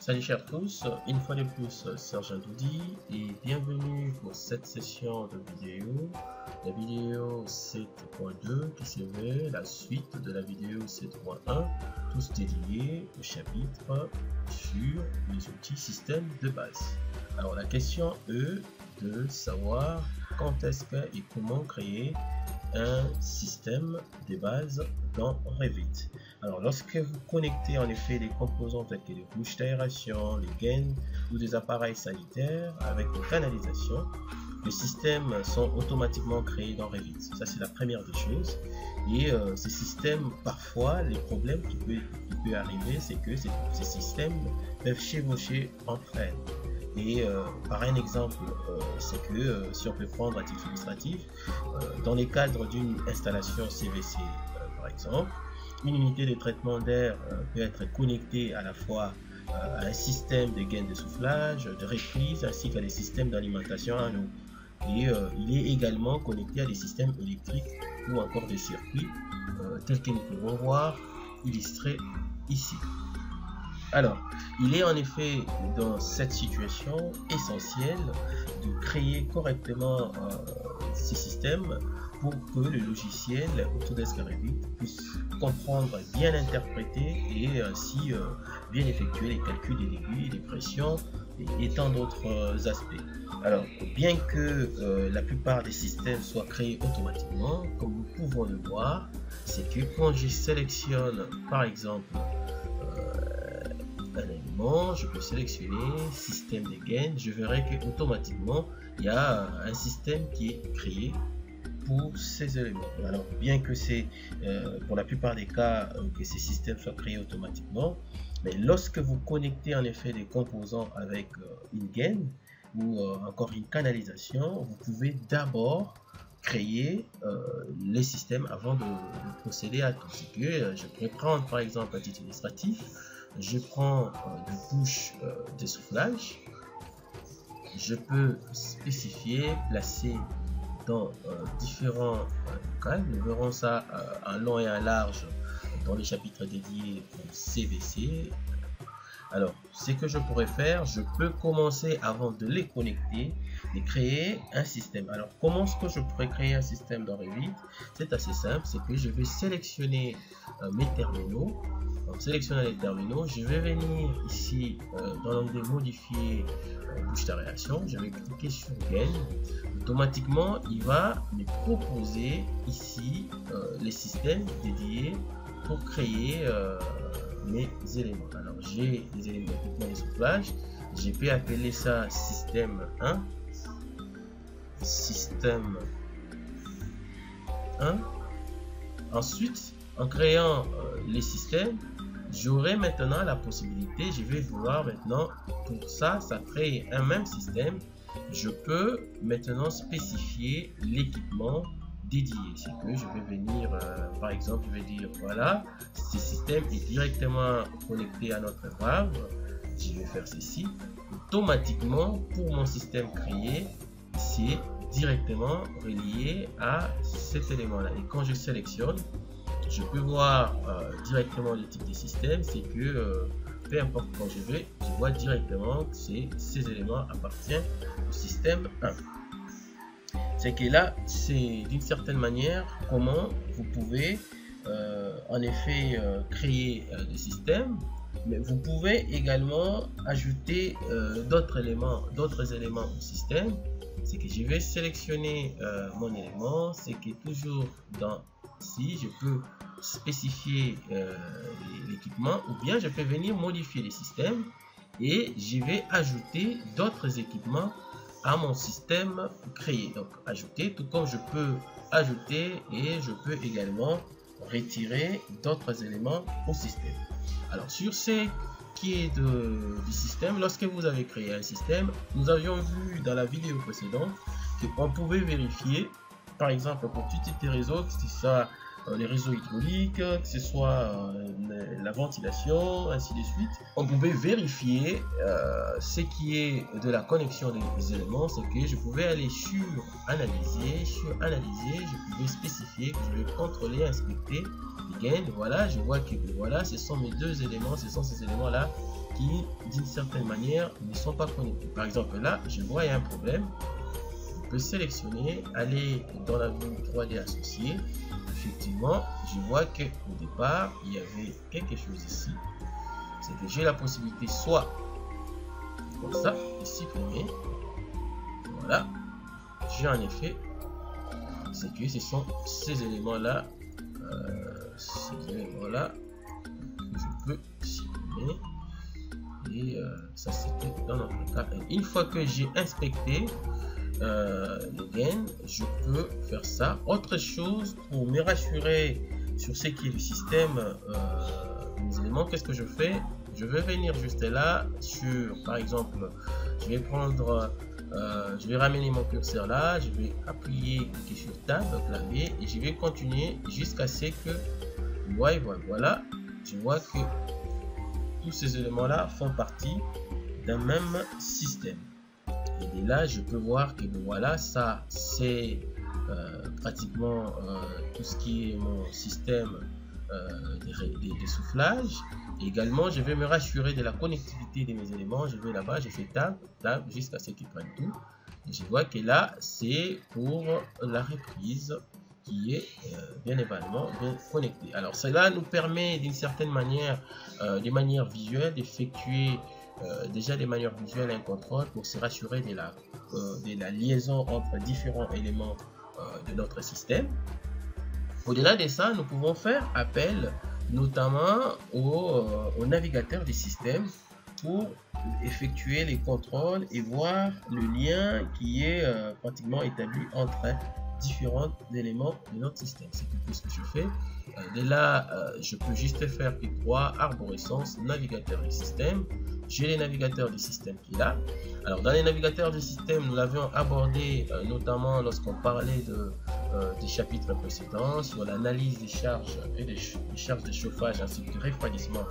Salut chers tous, une fois de plus Sergent Doudi et bienvenue pour cette session de vidéo, la vidéo 7.2 qui serait la suite de la vidéo 7.1, tous dédiés au chapitre sur les outils systèmes de base. Alors la question est de savoir quand est-ce que et comment créer un système de base dans Revit. Alors lorsque vous connectez en effet des composants tels que les bouches d'aération, les gaines ou des appareils sanitaires avec une canalisation, les systèmes sont automatiquement créés dans Revit. Ça c'est la première des choses. Et ces systèmes, parfois les problèmes qui peut arriver, c'est que ces systèmes peuvent chevaucher entre elles. Et par un exemple, c'est que si on peut prendre à titre illustratif, dans les cadres d'une installation CVC par exemple, une unité de traitement d'air peut être connectée à la fois à un système de gaine de soufflage, de reprise ainsi qu'à des systèmes d'alimentation en eau. Et il est également connecté à des systèmes électriques ou encore des circuits tels que nous pouvons voir illustrés ici. Alors, il est en effet dans cette situation essentielle de créer correctement ces systèmes pour que le logiciel Autodesk Revit puisse comprendre, bien interpréter et ainsi bien effectuer les calculs des débits, des pressions et tant d'autres aspects. Alors, bien que la plupart des systèmes soient créés automatiquement, comme nous pouvons le voir, c'est que quand je sélectionne par exemple un élément, je peux sélectionner système de gaines, je verrai que automatiquement il y a un système qui est créé pour ces éléments. Alors bien que c'est pour la plupart des cas que ces systèmes soient créés automatiquement, mais lorsque vous connectez en effet des composants avec une gaine ou encore une canalisation, vous pouvez d'abord créer les systèmes avant de procéder à tout. C'est que je pourrais prendre par exemple à titre illustratif, je prends des bouches de soufflage, je peux spécifier, placer dans différents cas. Nous verrons ça en long et en large dans les chapitres dédiés au CVC. Alors, ce que je pourrais faire, je peux commencer avant de les connecter, de créer un système. Alors, comment est-ce que je pourrais créer un système dans Revit? C'est assez simple, c'est que je vais sélectionner mes terminaux. Donc, sélectionner les terminaux, je vais venir ici dans l'onglet modifier bouche d'aération, je vais cliquer sur gain. Automatiquement, il va me proposer ici les systèmes dédiés pour créer mes éléments. Alors j'ai des éléments d'équipement de soufflage, je peux appeler ça système 1, système 1. Ensuite, en créant les systèmes, j'aurai maintenant la possibilité, je vais vouloir maintenant pour ça crée un même système, je peux maintenant spécifier l'équipement dédié. C'est que je vais venir par exemple, je vais dire voilà, ce système est directement connecté à notre valve, je vais faire ceci, automatiquement pour mon système créé, c'est directement relié à cet élément là. Et quand je sélectionne, je peux voir directement le type de système, c'est que peu importe quand je vais, je vois directement que ces éléments appartiennent au système 1. C'est que là, c'est d'une certaine manière comment vous pouvez en effet créer des systèmes, mais vous pouvez également ajouter d'autres éléments au système. C'est que je vais sélectionner mon élément, c'est que toujours dans ici, je peux spécifier l'équipement ou bien je peux venir modifier les systèmes et je vais ajouter d'autres équipements à mon système créé. Donc ajouter, tout comme je peux ajouter et je peux également retirer d'autres éléments au système. Alors sur ce qui est du système, lorsque vous avez créé un système, nous avions vu dans la vidéo précédente qu'on pouvait vérifier, par exemple pour tout type de réseau, que ce soit les réseaux hydrauliques, que ce soit la ventilation, ainsi de suite. On pouvait vérifier ce qui est de la connexion des éléments, c'est que je pouvais aller sur analyser, je pouvais spécifier que je vais contrôler, inspecter les gaines. Voilà, je vois que voilà, ce sont mes deux éléments, ce sont ces éléments là qui, d'une certaine manière, ne sont pas connectés. Par exemple, là, je vois il y a un problème. Je peux sélectionner, aller dans la vue 3D associée. Effectivement, je vois que au départ, il y avait quelque chose ici. C'est que j'ai la possibilité soit comme ça, de supprimer. Voilà. J'ai en effet, c'est que ce sont ces éléments-là, que je peux supprimer. Et ça, c'était dans notre cas. Et une fois que j'ai inspecté le gain, je peux faire ça. Autre chose pour me rassurer sur ce qui est le système des éléments, qu'est-ce que je fais? Je vais venir juste là sur, par exemple, je vais prendre, je vais ramener mon curseur là, je vais appuyer sur Tab au clavier et je vais continuer jusqu'à ce que, voilà, je vois que tous ces éléments là font partie d'un même système. Et de là, je peux voir que voilà, ça c'est pratiquement tout ce qui est mon système de soufflage. Également, je vais me rassurer de la connectivité de mes éléments. Je vais là-bas, je fais tab jusqu'à ce qu'ils prennent tout. Et je vois que là, c'est pour la reprise qui est bien évidemment bien connectée. Alors, cela nous permet d'une certaine manière, de manière visuelle, d'effectuer déjà de manière visuelle un contrôle pour se rassurer de la liaison entre différents éléments de notre système. Au-delà de ça, nous pouvons faire appel notamment au navigateur du système pour effectuer les contrôles et voir le lien qui est pratiquement établi entre différents éléments de notre système. C'est tout ce que je fais. De là, je peux juste faire que 3 arborescence, navigateur du système. J'ai les navigateurs du système qui est là. Alors, dans les navigateurs du système, nous l'avions abordé notamment lorsqu'on parlait des chapitres précédents sur l'analyse des charges et des charges de chauffage ainsi que du refroidissement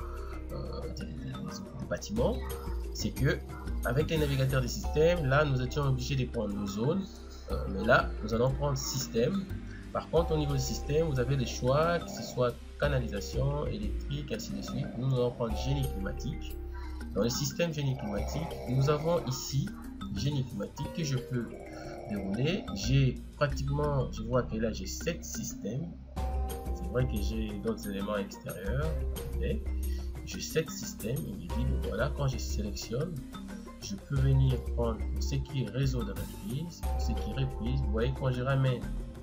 des bâtiments. C'est que avec les navigateurs du système, là, nous étions obligés de prendre nos zones. Mais là, nous allons prendre système. Par contre, au niveau du système, vous avez des choix, que ce soit canalisation, électrique, ainsi de suite. Nous allons prendre génie climatique. Dans le système génie climatique, nous avons ici génie climatique que je peux dérouler. J'ai pratiquement, je vois que là, j'ai 7 systèmes. C'est vrai que j'ai d'autres éléments extérieurs, mais j'ai 7 systèmes. Il me dit, voilà, quand je sélectionne, je peux venir prendre ce qui est réseau de reprise, ce qui est reprise. Vous voyez, quand je ramène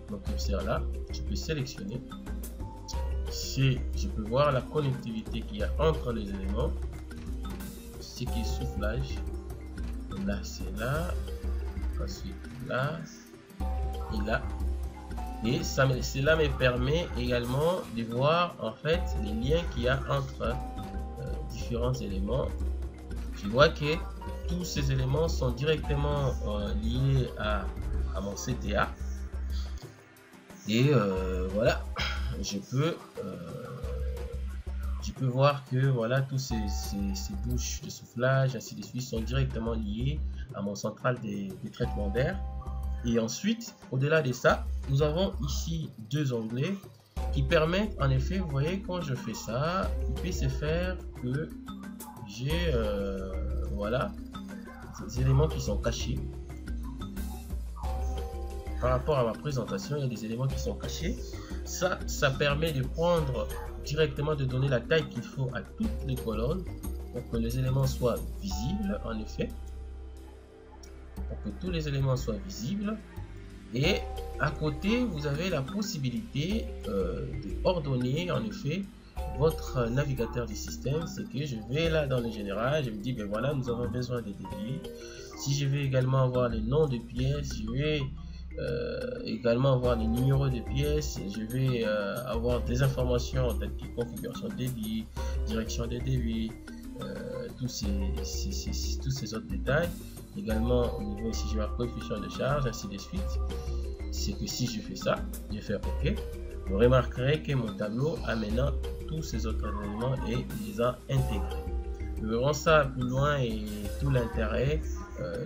mon curseur là, je peux sélectionner. Je peux voir la connectivité qu'il y a entre les éléments. Ce qui est soufflage. Là, c'est là. Ensuite, là. Et là. Et cela me permet également de voir en fait les liens qu'il y a entre différents éléments. Je vois que tous ces éléments sont directement liés à mon CTA. Et voilà, je peux voir que voilà, tous ces bouches de soufflage, ainsi de suite, sont directement liées à mon central de traitement d'air. Et ensuite, au-delà de ça, nous avons ici 2 onglets qui permettent, en effet, vous voyez, quand je fais ça, il peut se faire que j'ai voilà, des éléments qui sont cachés. Par rapport à ma présentation, il y a des éléments qui sont cachés. Ça permet de prendre directement, de donner la taille qu'il faut à toutes les colonnes pour que les éléments soient visibles, en effet. Pour que tous les éléments soient visibles. Et à côté, vous avez la possibilité d'ordonner, en effet, votre navigateur du système. C'est que je vais là dans le général, je me dis, ben voilà, nous avons besoin de débits. Si je vais également avoir les noms de pièces, je vais également avoir les numéros de pièces, je vais avoir des informations telles que configuration de débit, direction de débit, tous ces autres détails. Également au niveau ici, je vais avoir coefficient de charge, ainsi de suite. C'est que si je fais ça, je vais faire OK, vous remarquerez que mon tableau a maintenant tous ces autres éléments et les a intégrés. Nous verrons ça plus loin et tout l'intérêt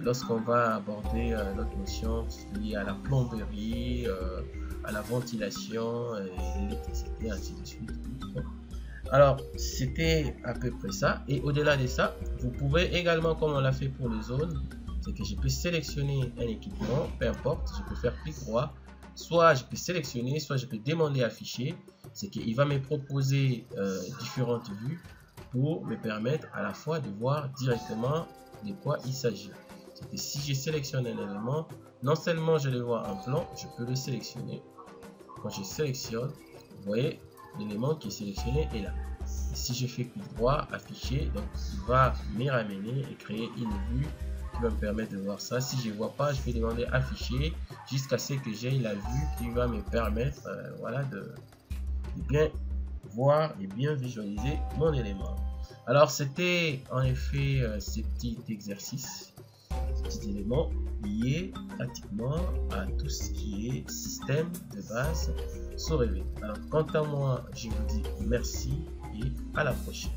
lorsqu'on va aborder notre notion liée à la plomberie, à la ventilation, l'électricité, ainsi de suite. Alors, c'était à peu près ça. Et au-delà de ça, vous pouvez également, comme on l'a fait pour les zones, c'est que je peux sélectionner un équipement, peu importe, je peux faire clic droit, soit je peux sélectionner, soit je peux demander afficher. C'est qu'il va me proposer différentes vues pour me permettre à la fois de voir directement de quoi il s'agit. C'est que si je sélectionne un élément, non seulement je le vois en plan, je peux le sélectionner. Quand je sélectionne, vous voyez, l'élément qui est sélectionné est là. Et si je fais clic droit, afficher, donc il va me ramener et créer une vue qui va me permettre de voir ça. Si je ne vois pas, je vais demander afficher jusqu'à ce que j'ai la vue qui va me permettre voilà, de bien voir et bien visualiser mon élément. Alors c'était en effet ce petit exercice, ce petit élément lié pratiquement à tout ce qui est système de base sur Revit. Alors quant à moi, je vous dis merci et à la prochaine.